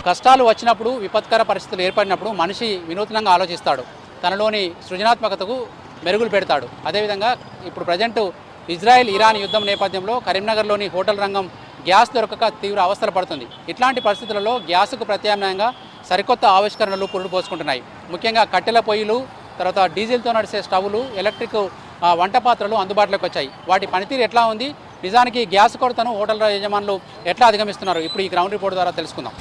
కష్టాలు వచ్చినప్పుడు, విపత్కర పరిస్థితులు ఏర్పడినప్పుడు మనిషి వినూత్నంగా ఆలోచిస్తాడు, తనలోని సృజనాత్మకతకు మెరుగులు పెడతాడు. అదేవిధంగా ఇప్పుడు ప్రజెంట్ ఇజ్రాయెల్ ఇరాన్ యుద్ధం నేపథ్యంలో కరీంనగర్లోని హోటల్ రంగం గ్యాస్ దొరకక తీవ్ర అవస్థలు పడుతుంది. ఇట్లాంటి పరిస్థితులలో గ్యాస్కు ప్రత్యామ్నాయంగా సరికొత్త ఆవిష్కరణలు పురుడు పోసుకుంటున్నాయి. ముఖ్యంగా కట్టెల పొయ్యిలు, తర్వాత డీజిల్తో నడిచే స్టవ్లు, ఎలక్ట్రిక్ వంట పాత్రలు అందుబాటులోకి వచ్చాయి. వాటి పనితీరు ఎట్లా ఉంది, నిజానికి గ్యాస్ కొరతను హోటల్ యజమానులు ఎట్లా అధిగమిస్తున్నారు, ఇప్పుడు ఈ గ్రౌండ్ రిపోర్ట్ ద్వారా తెలుసుకుందాం.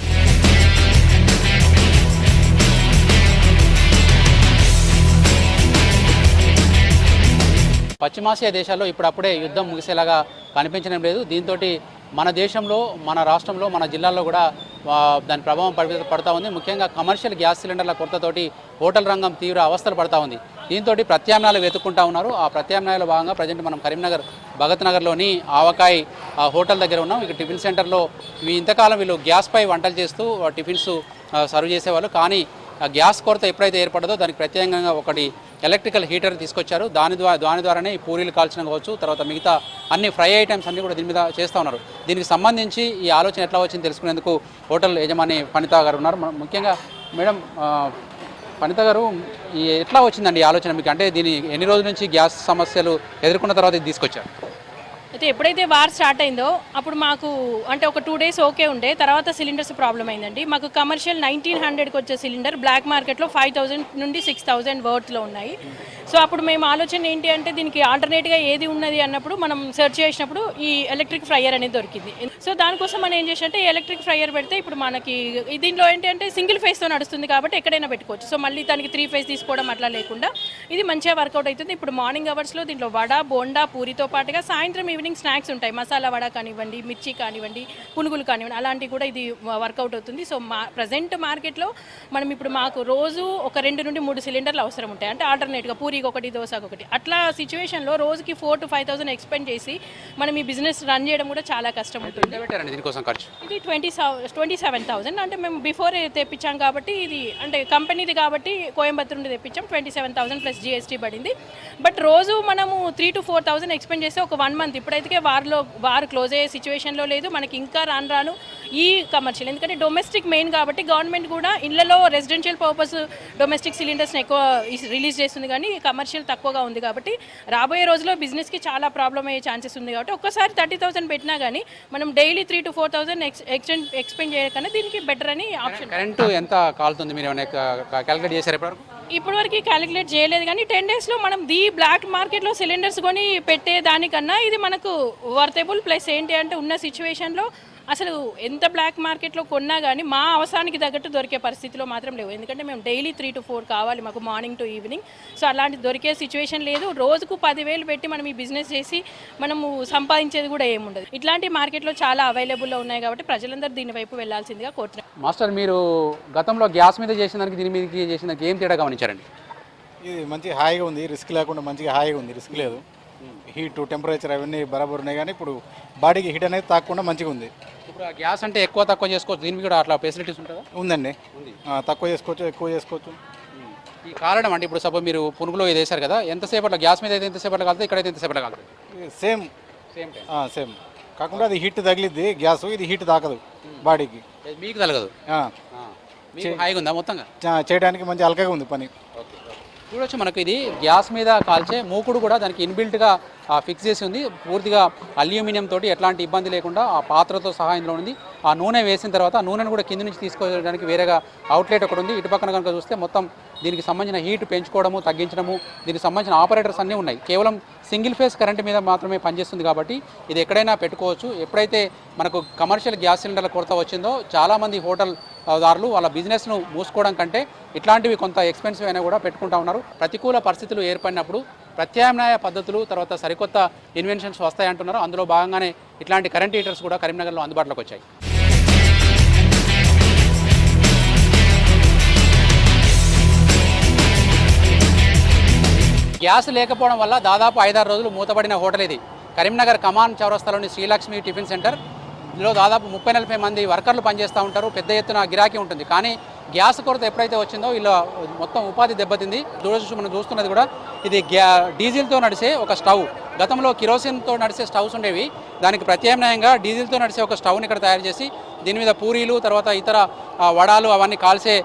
పశ్చిమాసియా దేశాల్లో ఇప్పుడప్పుడే యుద్ధం ముగిసేలాగా కనిపించడం లేదు. దీంతో మన దేశంలో, మన రాష్ట్రంలో, మన జిల్లాల్లో కూడా దాని ప్రభావం పడుతూ ఉంది. ముఖ్యంగా కమర్షియల్ గ్యాస్ సిలిండర్ల కొరతతోటి హోటల్ రంగం తీవ్ర అవస్థలు పడుతూ ఉంది. దీంతో ప్రత్యామ్నాయాలు వెతుక్కుంటూ ఉన్నారు. ఆ ప్రత్యామ్నాయాల భాగంగా ప్రజెంట్ మనం కరీంనగర్ భగత్ నగర్లోని ఆవకాయ్ హోటల్ దగ్గర ఉన్నాం. ఇక టిఫిన్ సెంటర్లో ఇంతకాలం వీళ్ళు గ్యాస్పై వంటలు చేస్తూ టిఫిన్స్ సర్వ్ చేసేవాళ్ళు. కానీ ఆ గ్యాస్ కొరత ఎప్పుడైతే ఏర్పడదో దానికి ప్రత్యేకంగా ఒకటి ఎలక్ట్రికల్ హీటర్ తీసుకొచ్చారు. దాని ద్వారానే ఈ పూరీలు కాల్చడం కావచ్చు, తర్వాత మిగతా అన్ని ఫ్రై ఐటమ్స్ అన్నీ కూడా దీని మీద చేస్తూ ఉన్నారు. దీనికి సంబంధించి ఈ ఆలోచన ఎట్లా వచ్చింది తెలుసుకునేందుకు హోటల్ యజమాని పనిత గారు ఉన్నారు. ముఖ్యంగా మేడం, పనిత గారు, ఎట్లా వచ్చిందండి ఈ ఆలోచన మీకు? అంటే దీని ఎన్ని రోజుల నుంచి గ్యాస్ సమస్యలు ఎదుర్కొన్న తర్వాత ఇది తీసుకొచ్చారు? అయితే ఎప్పుడైతే వార్ స్టార్ట్ అయిందో అప్పుడు మాకు అంటే ఒక 2 days ఓకే ఉండే, తర్వాత సిలిండర్స్ ప్రాబ్లం అయిందండి. మాకు కమర్షియల్ 1900కి వచ్చే సిలిండర్ బ్లాక్ మార్కెట్లో 5000 నుండి 6000 వర్త్లో ఉన్నాయి. సో అప్పుడు మేము ఆలోచన ఏంటి అంటే దీనికి ఆల్టర్నేట్గా ఏది ఉన్నది అన్నప్పుడు మనం సెర్చ్ చేసినప్పుడు ఈ ఎలక్ట్రిక్ ఫ్రైయర్ అనేది దొరికింది. సో దానికోసం మనం ఏం చేసామంటే ఎలక్ట్రిక్ ఫ్రైయర్ పెడితే ఇప్పుడు మనకి దీంట్లో ఏంటంటే సింగిల్ ఫేస్తో నడుస్తుంది కాబట్టి ఎక్కడైనా పెట్టుకోవచ్చు. సో మళ్ళీ దానికి 3 phase తీసుకోవడం అట్లా లేకుండా ఇది మంచిగా వర్కౌట్ అవుతుంది. ఇప్పుడు మార్నింగ్ అవర్స్లో దీంట్లో వడ, బోండా, పూరితో పాటుగా సాయంత్రం ఈవినింగ్ స్నాక్స్ ఉంటాయి. మసాలా వడ కానివ్వండి, మిర్చి కానివ్వండి, పునుగులు కానివ్వండి, అలాంటివి కూడా ఇది వర్కౌట్ అవుతుంది. సో ప్రజెంట్ మార్కెట్లో మనం ఇప్పుడు మాకు రోజు ఒక 2 నుండి 3 సిలిండర్లు అవసరం ఉంటాయి. అంటే ఆల్టర్నేట్గా పూరికి ఒకటి, దోశకు ఒకటి, అట్లా సిచ్యువేషన్లో రోజుకి 4,000 to 5,000 ఎక్స్పెండ్ చేసి మనం ఈ బిజినెస్ రన్ చేయడం కూడా చాలా కష్టం ఉంటుంది. ఇది 27,000. అంటే మేము బిఫోర్ తెప్పించాం కాబట్టి ఇది అంటే కంపెనీది కాబట్టి కోయంబత్తూరు నుండి తెప్పించాం. 27,000 ప్లస్ GST పడింది. బట్ రోజు మనము 3,000 to 4,000 ఎక్స్పెండ్ చేస్తే ఒక 1 month ఇప్పుడైతే వార్ క్లోజ్ అయ్యే సిచ్యువేషన్లో లేదు. మనకి ఇంకా రాను ఈ కమర్షియల్, ఎందుకంటే డొమెస్టిక్ మెయిన్ కాబట్టి గవర్నమెంట్ కూడా ఇళ్లలో రెసిడెన్షియల్ పర్పస్ డొమెస్టిక్ సిలిండర్స్ని ఎక్కువ రిలీజ్ చేస్తుంది, కానీ కమర్షియల్ తక్కువగా ఉంది. కాబట్టి రాబోయే రోజుల్లో బిజినెస్కి చాలా ప్రాబ్లం అయ్యే ఛాన్సెస్ ఉంది. కాబట్టి ఒక్కసారి 30,000 పెట్టినా కానీ మనం డైలీ 3,000 to 4,000 ఎక్స్పెండ్ చేయకన్నా దీనికి బెటర్ అని ఆప్షన్. కరెంటు ఎంత కాలుతుంది మీరు క్యాలిక్యులేట్ చేశారు ఇప్పటివరకు క్యాలిక్యులేట్ చేయలేదు, కానీ 10 daysలో మనం బ్లాక్ మార్కెట్లో సిలిండర్స్ కొని పెట్టే దానికన్నా ఇది మనకు వర్తబుల్. ప్లస్ ఏంటి అంటే ఉన్న సిచ్యువేషన్లో అసలు ఎంత బ్లాక్ మార్కెట్లో కొన్నా కానీ మా అవసరానికి తగ్గట్టు దొరికే పరిస్థితిలో మాత్రం లేవు. ఎందుకంటే మేము డైలీ 3 to 4 కావాలి మాకు మార్నింగ్ టు ఈవినింగ్. సో అలాంటి దొరికే సిచ్యువేషన్ లేదు. రోజుకు 10,000 పెట్టి మనం ఈ బిజినెస్ చేసి మనము సంపాదించేది కూడా ఏముండదు. ఇట్లాంటి మార్కెట్లో చాలా అవైలబుల్లో ఉన్నాయి కాబట్టి ప్రజలందరూ దీని వైపు వెళ్లాల్సిందిగా కోరుతున్నాం. మాస్టర్, మీరు గతంలో గ్యాస్ మీద చేసిన దానికి దీని మీద చేసిన దానికి ఏం తేడా గమనించారండి? ఇది మంచి హాయిగా ఉంది, రిస్క్ లేకుండా మంచిగా హాయిగా ఉంది, రిస్క్ లేదు. హీట్, టెంపరేచర్ అవన్నీ బరాబర్ ఉన్నాయి, కానీ ఇప్పుడు బాడీకి హీట్ అనేది తాకుండా మంచిగా ఉంది. ఇప్పుడు గ్యాస్ అంటే ఎక్కువ తక్కువ చేసుకోవచ్చు, దీనికి కూడా అట్లా ఫెసిలిటీస్ ఉంటుందా? ఉందండి, తక్కువ చేసుకోవచ్చు, ఎక్కువ చేసుకోవచ్చు. ఈ కారణం అంటే ఇప్పుడు సపోజ్ మీరు పునుగులో ఇది వేశారు కదా, ఎంతసేపట్లో గ్యాస్ మీద అయితే ఎంతసేపట్లో కాలుతుంది, ఇక్కడైతే ఎంతసేపట్లో కాలుతుంది? సేమ్ సేమ్ కాకుండా అది హీట్ తగిలిద్ది గ్యాస్, ఇది హీట్ తాకదు బాడీకి. మీకు తగలదు, హాయిగా ఉందా మొత్తంగా? చేయడానికి మంచి అలకగా ఉంది పని. చూడొచ్చు, మనకు ఇది గ్యాస్ మీద కాల్చే మూకుడు కూడా దానికి ఇన్బిల్ట్గా ఫిక్స్ చేసి ఉంది. పూర్తిగా అల్యూమినియం తోటి ఎట్లాంటి ఇబ్బంది లేకుండా ఆ పాత్రతో సహా ఇందులో ఉంది. ఆ నూనె వేసిన తర్వాత ఆ నూనెను కూడా కింద నుంచి తీసుకోవడానికి వేరేగా అవుట్లెట్ ఒకటి ఉంది. ఇటు పక్కన కనుక చూస్తే మొత్తం దీనికి సంబంధించిన హీట్ పెంచుకోవడము, తగ్గించడము, దీనికి సంబంధించిన ఆపరేటర్స్ అన్నీ ఉన్నాయి. కేవలం సింగిల్ ఫేస్ కరెంట్ మీద మాత్రమే పనిచేస్తుంది కాబట్టి ఇది ఎక్కడైనా పెట్టుకోవచ్చు. ఎప్పుడైతే మనకు కమర్షియల్ గ్యాస్ సిలిండర్ల కొరత వచ్చిందో చాలామంది హోటల్ దారులు వాళ్ళ బిజినెస్ను మూసుకోవడం కంటే ఇట్లాంటివి కొంత ఎక్స్పెన్సివ్ అయినా కూడా పెట్టుకుంటా ఉన్నారు. ప్రతికూల పరిస్థితులు ఏర్పడినప్పుడు ప్రత్యామ్నాయ పద్ధతులు, తర్వాత సరికొత్త ఇన్వెన్షన్స్ వస్తాయంటున్నారు. అందులో భాగంగానే ఇట్లాంటి కరెంట్ హీటర్స్ కూడా కరీంనగర్లో అందుబాటులోకి వచ్చాయి. గ్యాస్ లేకపోవడం వల్ల దాదాపు 5-6 రోజులు మూతపడిన హోటల్ ఇది. కరీంనగర్ కమాన్ చౌరస్తాలోని శ్రీలక్ష్మి టిఫిన్ సెంటర్. ఇందులో దాదాపు 30-40 మంది వర్కర్లు పనిచేస్తూ ఉంటారు. పెద్ద ఎత్తున గిరాకీ ఉంటుంది. కానీ గ్యాస్ కొరత ఎప్పుడైతే వచ్చిందో ఇలా మొత్తం ఉపాధి దెబ్బతింది. మనం చూస్తున్నది కూడా ఇది డీజిల్తో నడిచే ఒక స్టవ్. గతంలో కిరోసిన్తో నడిచే స్టవ్స్ ఉండేవి, దానికి ప్రత్యామ్నాయంగా డీజిల్తో నడిచే ఒక స్టవ్ని ఇక్కడ తయారు చేసి దీని మీద పూరీలు తర్వాత ఇతర వడాలు అవన్నీ కాల్చే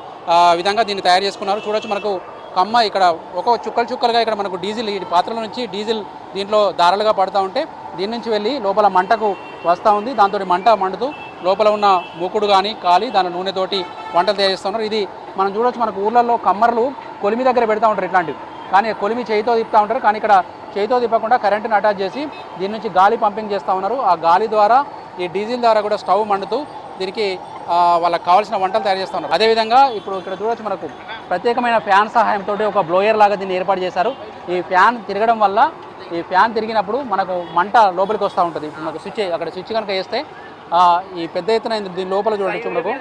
విధంగా దీన్ని తయారు చేసుకున్నారు. చూడొచ్చు మనకు కమ్మ ఇక్కడ ఒక చుక్కలుగా ఇక్కడ మనకు డీజిల్ ఈ పాత్రల నుంచి డీజిల్ దీంట్లో దారాలుగా పడుతూ ఉంటే దీని నుంచి వెళ్ళి లోపల మంటకు వస్తూ ఉంది. దాంతో మంట మండుతూ లోపల ఉన్న మూకుడు కానీ కాలి దాని నూనెతోటి వంటలు తయారు చేస్తూ ఉన్నారు. ఇది మనం చూడొచ్చు, మనకు ఊర్లలో కమ్మర్లు కొలిమి దగ్గర పెడతా ఉంటారు ఇట్లాంటివి, కానీ కొలిమి చేయితో తిప్పుతూ ఉంటారు. కానీ ఇక్కడ చేయితో తిప్పకుండా కరెంటుని అటాచ్ చేసి దీని నుంచి గాలి పంపింగ్ చేస్తూ ఉన్నారు. ఆ గాలి ద్వారా ఈ డీజిల్ ద్వారా కూడా స్టవ్ మండుతూ దీనికి వాళ్ళకి కావాల్సిన వంటలు తయారు చేస్తూ ఉన్నారు. అదేవిధంగా ఇప్పుడు ఇక్కడ చూడొచ్చు, మనకు ప్రత్యేకమైన ఫ్యాన్ సహాయంతో ఒక బ్లోయర్ లాగా దీన్ని ఏర్పాటు చేశారు. ఈ ఫ్యాన్ తిరగడం వల్ల ఈ ఫ్యాన్ తిరిగినప్పుడు మనకు మంట లోపలికి వస్తూ ఉంటుంది. ఇప్పుడు మనకు అక్కడ స్విచ్ కనుక వేస్తే ఈ పెద్ద ఎత్తున దీని లోపల చూడొచ్చు, మనకు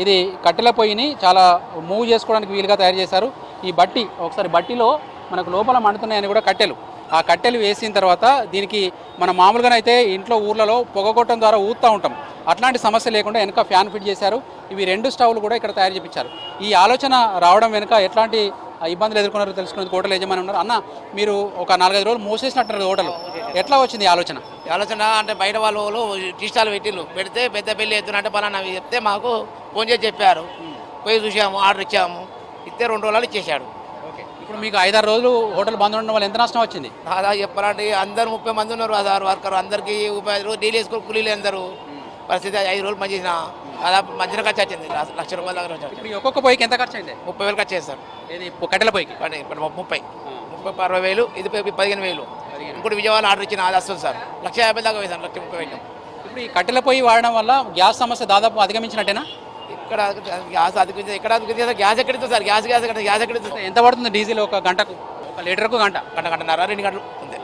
ఇది కట్టెల పొయ్యిని చాలా మూవ్ చేసుకోవడానికి వీలుగా తయారు చేశారు. ఈ బట్టి ఒకసారి బట్టిలో మనకు లోపల మండుతున్నాయని కూడా కట్టెలు, ఆ కట్టెలు వేసిన తర్వాత దీనికి మనం మామూలుగానైతే ఇంట్లో ఊర్లలో పొగగొట్టం ద్వారా ఊదుతూ ఉంటాం, అట్లాంటి సమస్య లేకుండా వెనక ఫ్యాన్ ఫిట్ చేశారు. ఇవి 2 స్టవ్లు కూడా ఇక్కడ తయారు చేయించారు. ఈ ఆలోచన రావడం వెనుక ఎట్లాంటి ఇబ్బందులు ఎదుర్కొన్నారో తెలుసుకునేందుకు హోటల్ యజమాని ఉన్నారు. అన్న, మీరు ఒక 4-5 రోజులు మూసేసినట్టున్నారు హోటల్, ఎట్లా వచ్చింది ఈ ఆలోచన? అంటే బయట వాళ్ళు టీ స్టాల్ పెడితే పెద్ద పెళ్ళి ఎత్తునంటే పలానా చెప్తే మాకు ఫోన్ చేసి చెప్పారు, పోయి చూసాము, ఆర్డర్ ఇచ్చాము, ఇస్తే 2 రోజులు ఇచ్చేసాడు. ఓకే, ఇప్పుడు మీకు 5-6 రోజులు హోటల్ బంద్ ఉండడం వల్ల ఎంత నష్టం వచ్చింది? దాదాపు చెప్పాలంటే అందరు 30 మంది ఉన్నారు, 1000 వర్కర్, అందరికీ 35 డైలీ వేసుకొని కూలీలు అందరూ పరిస్థితి 5 రోజులు మంచి దాదాపు మధ్యన ఖర్చు వచ్చింది, ₹1,00,000 దగ్గర వచ్చారు. ఇప్పుడు ఒక్కొక్క పొయ్యికి ఎంత ఖర్చు అయింది? 30,000 ఖర్చు చేస్తారు. ఇది కట్టెల పొయ్యికి 30 60,000, ఇది 15,000. ఇంకోటి విజయవాడ ఆర్డర్ ఇచ్చిన అది వస్తుంది సార్, 1,50,000 దాకా వేసాను, 1,30,000. ఇప్పుడు ఈ కట్టెల పొయ్యి వాడడం వల్ల గ్యాస్ సమస్య దాదాపు అధిగమించినట్టేనా? ఇక్కడ గ్యాస్ అధిగమించి ఎక్కడ అధిగమించి గ్యాస్ ఎక్కడిస్తుంది సార్, గ్యాస్ ఎక్కడిస్తుంది? ఎంత పడుతుంది డీజిల్ ఒక గంటకు? 1 లీటర్కు గంటన్నర 2 గంటలు ఉంది.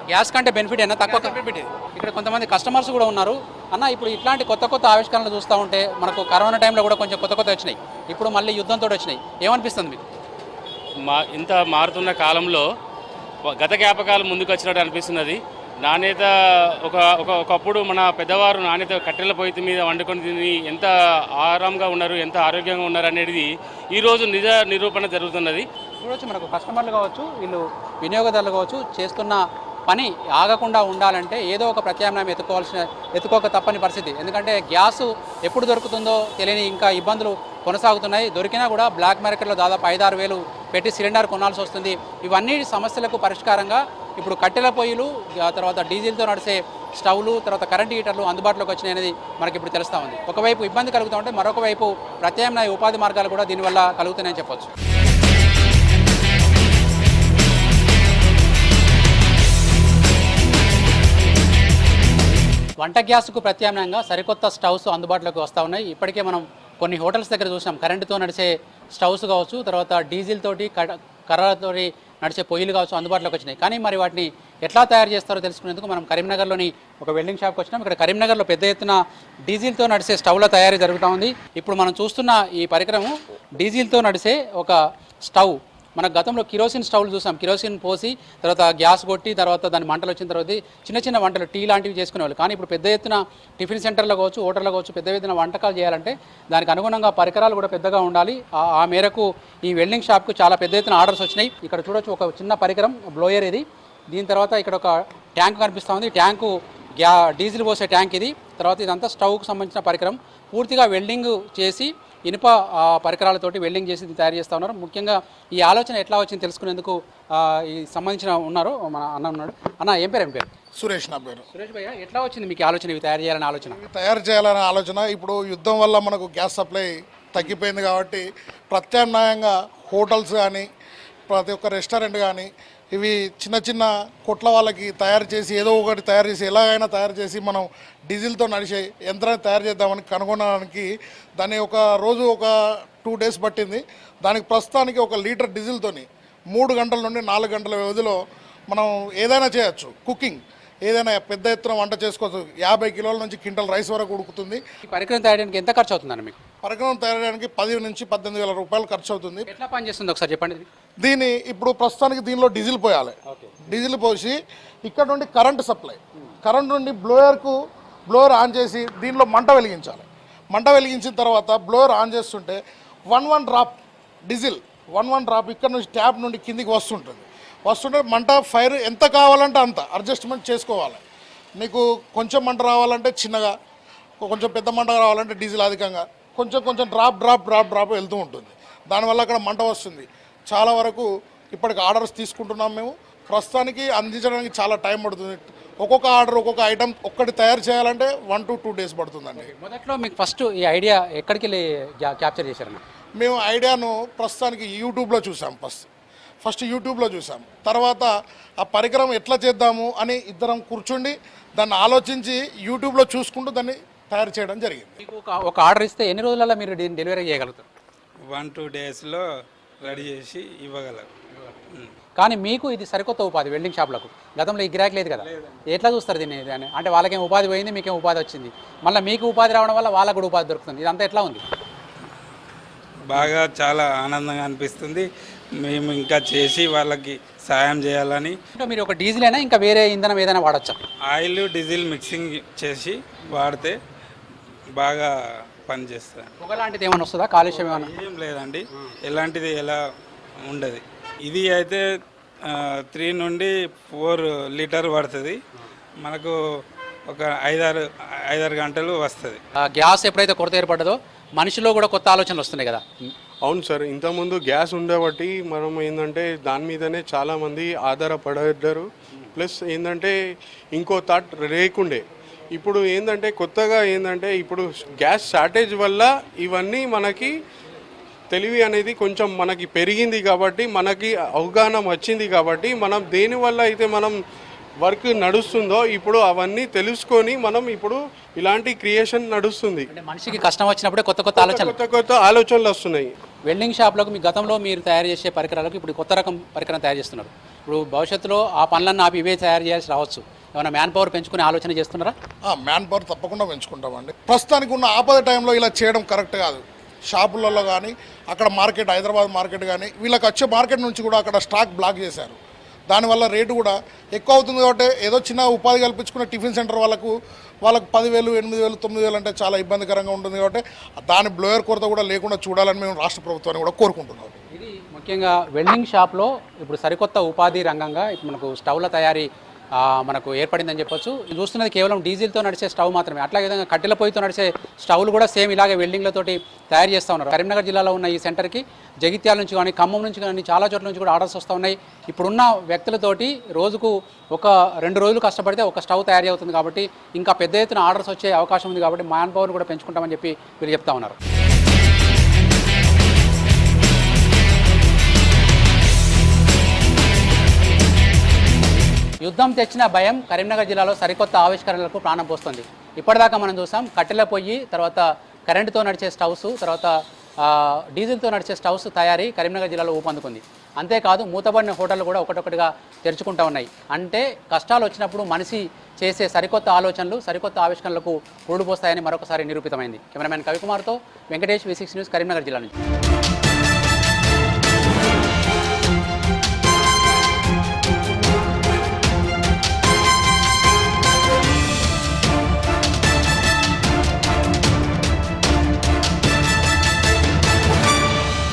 గ్యాస్ కంటే బెనిఫిట్ అయినా తక్కువ బెనిఫిట్. ఇక్కడ కొంతమంది కస్టమర్స్ కూడా ఉన్నారు. అన్న, ఇప్పుడు ఇట్లాంటి కొత్త ఆవిష్కరణలు చూస్తూ ఉంటే మనకు కరోనా టైంలో కూడా కొంచెం కొత్త వచ్చినాయి, ఇప్పుడు మళ్ళీ యుద్ధంతో వచ్చినాయి, ఏమనిపిస్తుంది మీకు? ఇంత మారుతున్న కాలంలో గత జ్ఞాపకాలు ముందుకు వచ్చినట్టు అనిపిస్తున్నది. నాణ్యత ఒకప్పుడు మన పెద్దవారు నాణ్యత కట్టెల పొయ్యి మీద వండుకొని తిని ఎంత ఆరాంగా ఉన్నారు, ఎంత ఆరోగ్యంగా ఉన్నారు అనేది ఈరోజు నిజ నిరూపణ జరుగుతున్నది. చూడొచ్చు, మనకు కస్టమర్లు కావచ్చు, వీళ్ళు వినియోగదారులు కావచ్చు, చేస్తున్న పని ఆగకుండా ఉండాలంటే ఏదో ఒక ప్రత్యామ్నాయం ఎత్తుకోక తప్పని పరిస్థితి. ఎందుకంటే గ్యాస్ ఎప్పుడు దొరుకుతుందో తెలియని ఇంకా ఇబ్బందులు కొనసాగుతున్నాయి. దొరికినా కూడా బ్లాక్ మార్కెట్లో దాదాపు 5-6 వేలు పెట్టి సిలిండర్ కొనాల్సి వస్తుంది. ఇవన్నీ సమస్యలకు పరిష్కారంగా ఇప్పుడు కట్టెల పొయ్యిలు, తర్వాత డీజిల్తో నడిచే స్టవ్లు, తర్వాత కరెంట్ హీటర్లు అందుబాటులోకి వచ్చినాయి అనేది మనకి ఇప్పుడు తెలుస్తూ ఉంది. ఒకవైపు ఇబ్బంది కలుగుతూ ఉంటే మరొక వైపు ప్రత్యామ్నాయ ఉపాధి మార్గాలు కూడా దీనివల్ల కలుగుతున్నాయని చెప్పొచ్చు. వంట గ్యాస్కు ప్రత్యామ్నాయంగా సరికొత్త స్టవ్స్ అందుబాటులోకి వస్తూ ఉన్నాయి. ఇప్పటికే మనం కొన్ని హోటల్స్ దగ్గర చూసాం, కరెంటుతో నడిచే స్టవ్స్ కావచ్చు, తర్వాత డీజిల్ తోటి కర్రలతో నడిచే పొయ్యిలు కావచ్చు అందుబాటులోకి వచ్చినాయి. కానీ మరి వాటిని ఎట్లా తయారు చేస్తారో తెలుసుకునేందుకు మనం కరీంనగర్లోని ఒక వెల్డింగ్ షాప్కి వచ్చినాం. ఇక్కడ కరీంనగర్లో పెద్ద ఎత్తున డీజిల్తో నడిచే స్టవ్ల తయారీ జరుగుతూ ఉంది. ఇప్పుడు మనం చూస్తున్న ఈ పరికరము డీజిల్తో నడిచే ఒక స్టవ్. మన గతంలో కిరోసిన్ స్టవ్లు చూసాం, కిరోసిన్ పోసి తర్వాత గ్యాస్ కొట్టి తర్వాత దాని మంటలు వచ్చిన తర్వాత చిన్న వంటలు టీ లాంటివి చేసుకునేవాళ్ళు. కానీ ఇప్పుడు పెద్ద ఎత్తున టిఫిన్ సెంటర్లో కావచ్చు, హోటల్లో కావచ్చు, పెద్ద ఎత్తున వంటకాలు చేయాలంటే దానికి అనుగుణంగా పరికరాలు కూడా పెద్దగా ఉండాలి. ఆ మేరకు ఈ వెల్డింగ్ షాప్కు చాలా పెద్ద ఎత్తున ఆర్డర్స్ వచ్చినాయి. ఇక్కడ చూడొచ్చు, ఒక చిన్న పరికరం బ్లోయర్ ఇది. దీని తర్వాత ఇక్కడ ఒక ట్యాంక్ కనిపిస్తూ ఉంది. ట్యాంకు డీజిల్ పోసే ట్యాంక్ ఇది. తర్వాత ఇదంతా స్టవ్కు సంబంధించిన పరికరం. పూర్తిగా వెల్డింగ్ చేసి ఇనుప పరికరాలతోటి వెల్డింగ్ చేసి తయారు చేస్తూ ఉన్నారు. ముఖ్యంగా ఈ ఆలోచన ఎట్లా వచ్చింది తెలుసుకునేందుకు ఈ సంబంధించిన ఉన్నారు, మన అన్న ఉన్నాడు. అన్న, ఏం పేరు? సురేష్ నా పేరు. సురేష్ భయ్య, ఎట్లా వచ్చింది మీకు ఆలోచన ఇవి తయారు చేయాలనే ఆలోచన? తయారు చేయాలనే ఆలోచన ఇప్పుడు యుద్ధం వల్ల మనకు గ్యాస్ సప్లై తగ్గిపోయింది కాబట్టి ప్రత్యామ్నాయంగా హోటల్స్ కానీ ప్రతి ఒక్క రెస్టారెంట్ కానీ ఇవి చిన్న కొట్ల వాళ్ళకి తయారు చేసి ఏదో ఒకటి తయారు చేసి ఎలాగైనా తయారు చేసి మనం డీజిల్తో నడిచే యంత్రాన్ని తయారు చేద్దామని కనుగొనడానికి దాన్ని ఒక రోజు ఒక 2 డేస్ పట్టింది. దానికి ప్రస్తుతానికి 1 లీటర్ డీజిల్తోని 3 గంటల నుండి 4 గంటల వ్యవధిలో మనం ఏదైనా చేయొచ్చు. కుకింగ్ ఏదైనా పెద్ద ఎత్తున వంట చేసుకోవచ్చు. 50 కిలోల నుంచి క్వింటల్ రైస్ వరకు ఉడుకుతుంది. ఈ పరికరం తయారీకి ఎంత ఖర్చు అవుతుందండి మీకు? పరికరం తయారడానికి 10 నుంచి 18 వేల రూపాయలు ఖర్చు అవుతుంది. ఎట్లా పనిచేస్తుంది ఒకసారి చెప్పండి. దీని ఇప్పుడు ప్రస్తుతానికి దీనిలో డీజిల్ పోయాలి. డీజిల్ పోసి ఇక్కడ నుండి కరెంట్ సప్లై, కరెంట్ నుండి బ్లోయర్ ఆన్ చేసి దీనిలో మంట వెలిగించాలి. మంట వెలిగించిన తర్వాత బ్లోయర్ ఆన్ చేస్తుంటే 1 డ్రాప్ డీజిల్ 1 డ్రాప్ ఇక్కడ నుంచి ట్యాప్ నుండి కిందికి వస్తుంటే మంట ఫైర్ ఎంత కావాలంటే అంత అడ్జస్ట్మెంట్ చేసుకోవాలి. నీకు కొంచెం మంట రావాలంటే చిన్నగా, కొంచెం పెద్ద మంట రావాలంటే డీజిల్ అధికంగా కొంచెం కొంచెం డ్రాప్ వెళ్తూ ఉంటుంది. దానివల్ల అక్కడ మంట వస్తుంది. చాలా వరకు ఇప్పటికి ఆర్డర్స్ తీసుకుంటున్నాం మేము. ప్రస్తుతానికి అందించడానికి చాలా టైం పడుతుంది. ఒక్కొక్క ఆర్డర్ ఒక్కొక్క ఐటమ్ ఒక్కటి తయారు చేయాలంటే 1 to 2 days పడుతుందండి. మొదట్లో మీకు ఫస్ట్ ఈ ఐడియా ఎక్కడికి వెళ్ళి క్యాప్చర్ చేశారు? మేము ఐడియాను ప్రస్తుతానికి యూట్యూబ్లో చూసాం. ఫస్ట్ యూట్యూబ్లో చూసాం. తర్వాత ఆ పరికరం ఎట్లా చేద్దాము అని ఇద్దరం కూర్చుండి దాన్ని ఆలోచించి యూట్యూబ్లో చూసుకుంటూ దాన్ని తయారు చేయడం జరిగింది. మీకు ఒక ఆర్డర్ ఇస్తే ఎన్ని రోజులలో మీరు దీన్ని డెలివరీ చేయగలుగుతారు? 1-2 daysలో రెడీ చేసి ఇవ్వగలరు. కానీ మీకు ఇది సరికొత్త ఉపాధి వెల్డింగ్ షాప్లకు. గతంలో ఈ గిరాకీ లేదు కదా, ఎట్లా చూస్తారు దీన్ని? అంటే వాళ్ళకేం ఉపాధి పోయింది, మీకేం ఉపాధి వచ్చింది, మళ్ళీ మీకు ఉపాధి రావడం వల్ల వాళ్ళకు కూడా ఉపాధి దొరుకుతుంది. ఇదంతా ఎట్లా ఉంది? బాగా చాలా ఆనందంగా అనిపిస్తుంది. మేము ఇంకా చేసి వాళ్ళకి సాయం చేయాలని. అంటే మీరు ఒక డీజిల్ అయినా ఇంకా వేరే ఇంధనం ఏదైనా వాడచ్చా? ఆయిల్ డీజిల్ మిక్సింగ్ చేసి వాడితే బాగా పనిచేస్తుంది. పొగలాంటిది ఏమైనా వస్తుందా? కాలుష్యం ఏమైనా? ఏం లేదండి, ఎలాంటిది ఎలా ఉండదు. ఇది అయితే 3 నుండి 4 లీటర్ పడుతుంది. మనకు ఒక 5-6 గంటలు వస్తుంది. గ్యాస్ ఎప్పుడైతే కొరత ఏర్పడ్డదో మనిషిలో కూడా కొత్త ఆలోచనలు వస్తున్నాయి కదా. అవును సార్, ఇంతకుముందు గ్యాస్ ఉండబట్టి మనం ఏంటంటే దాని మీదనే చాలామంది ఆధారపడ్డారు. ప్లస్ ఏంటంటే ఇంకో థాట్ లేకుండే. ఇప్పుడు ఏంటంటే కొత్తగా ఏంటంటే ఇప్పుడు గ్యాస్ షార్టేజ్ వల్ల ఇవన్నీ మనకి తెలివి అనేది కొంచెం మనకి పెరిగింది కాబట్టి, మనకి అవగాహన వచ్చింది కాబట్టి, మనం దేనివల్ల అయితే మనం వర్క్ నడుస్తుందో ఇప్పుడు అవన్నీ తెలుసుకొని మనం ఇప్పుడు ఇలాంటి క్రియేషన్ నడుస్తుంది. అంటే మనిషికి కష్టం వచ్చినప్పుడే కొత్త కొత్త ఆలోచనలు వస్తున్నాయి. వెల్డింగ్ షాప్లకు మీ గతంలో మీరు తయారు చేసే పరికరాలకు ఇప్పుడు కొత్త రకం పరికరం తయారు చేస్తున్నారు. ఇప్పుడు భవిష్యత్తులో ఆ పనులన్నీ ఆపి ఇవే తయారు చేయాల్సి రావచ్చు. ఏమైనా మ్యాన్ పవర్ పెంచుకునే ఆలోచన చేస్తున్నారా? మ్యాన్ పవర్ తప్పకుండా పెంచుకుంటామండి. ప్రస్తుతానికి ఉన్న ఆపద టైంలో ఇలా చేయడం కరెక్ట్ కాదు. షాపులలో కానీ అక్కడ మార్కెట్, హైదరాబాద్ మార్కెట్ కానీ వీళ్ళకి వచ్చే మార్కెట్ నుంచి కూడా అక్కడ స్టాక్ బ్లాక్ చేశారు. దానివల్ల రేటు కూడా ఎక్కువ అవుతుంది. కాబట్టి ఏదో చిన్న ఉపాధి కల్పించుకున్న టిఫిన్ సెంటర్ వాళ్ళకు 10,000, 8,000, 9,000 అంటే చాలా ఇబ్బందికరంగా ఉంటుంది. కాబట్టి దాని బ్లోయర్ కొరత కూడా లేకుండా చూడాలని మేము రాష్ట్ర ప్రభుత్వాన్ని కూడా కోరుకుంటున్నాం. ఇది ముఖ్యంగా వెల్డింగ్ షాప్లో ఇప్పుడు సరికొత్త ఉపాధి రంగంగా ఇప్పుడు మనకు స్టవ్ల తయారీ మనకు ఏర్పడిందని చెప్పొచ్చు. చూస్తున్నది కేవలం డీజిల్తో నడిచే స్టవ్ మాత్రమే. అట్లా విధంగా కట్టెల పొయ్యితో నడిచే స్టవ్లు కూడా సేమ్ ఇలాగే వెల్డింగ్లతోటి తయారు చేస్తూ ఉన్నారు. కరీంనగర్ జిల్లాలో ఉన్న ఈ సెంటర్కి జగిత్యాల నుంచి కానీ, ఖమ్మం నుంచి కానీ చాలా చోట్ల నుంచి కూడా ఆర్డర్స్ వస్తూ ఉన్నాయి. ఇప్పుడున్న వ్యక్తులతోటి రోజుకు ఒక 2 రోజులు కష్టపడితే ఒక స్టవ్ తయారీ అవుతుంది. కాబట్టి ఇంకా పెద్ద ఎత్తున ఆర్డర్స్ వచ్చే అవకాశం ఉంది. కాబట్టి మ్యాన్ పవర్ని కూడా పెంచుకుంటామని చెప్పి వీళ్ళు చెప్తా ఉన్నారు. యుద్ధం తెచ్చిన భయం కరీంనగర్ జిల్లాలో సరికొత్త ఆవిష్కరణలకు ప్రాణం పోస్తుంది. ఇప్పటిదాకా మనం చూసాం కట్టెల పొయ్యి, తర్వాత కరెంటుతో నడిచే స్టవ్స్, తర్వాత డీజిల్తో నడిచే స్టవ్స్ తయారీ కరీంనగర్ జిల్లాలో ఊపందుకుంది. అంతేకాదు మూతబడిన హోటళ్ళు కూడా ఒకటొకటిగా తెరుచుకుంటూ ఉన్నాయి. అంటే కష్టాలు వచ్చినప్పుడు మనిషి చేసే సరికొత్త ఆలోచనలు, సరికొత్త ఆవిష్కరణలకు పురుడు పోస్తాయని మరొకసారి నిరూపితమైంది. కెమెరామెన్ కవికుమార్తో వెంకటేష్, V6 న్యూస్, కరీంనగర్ జిల్లా నుంచి.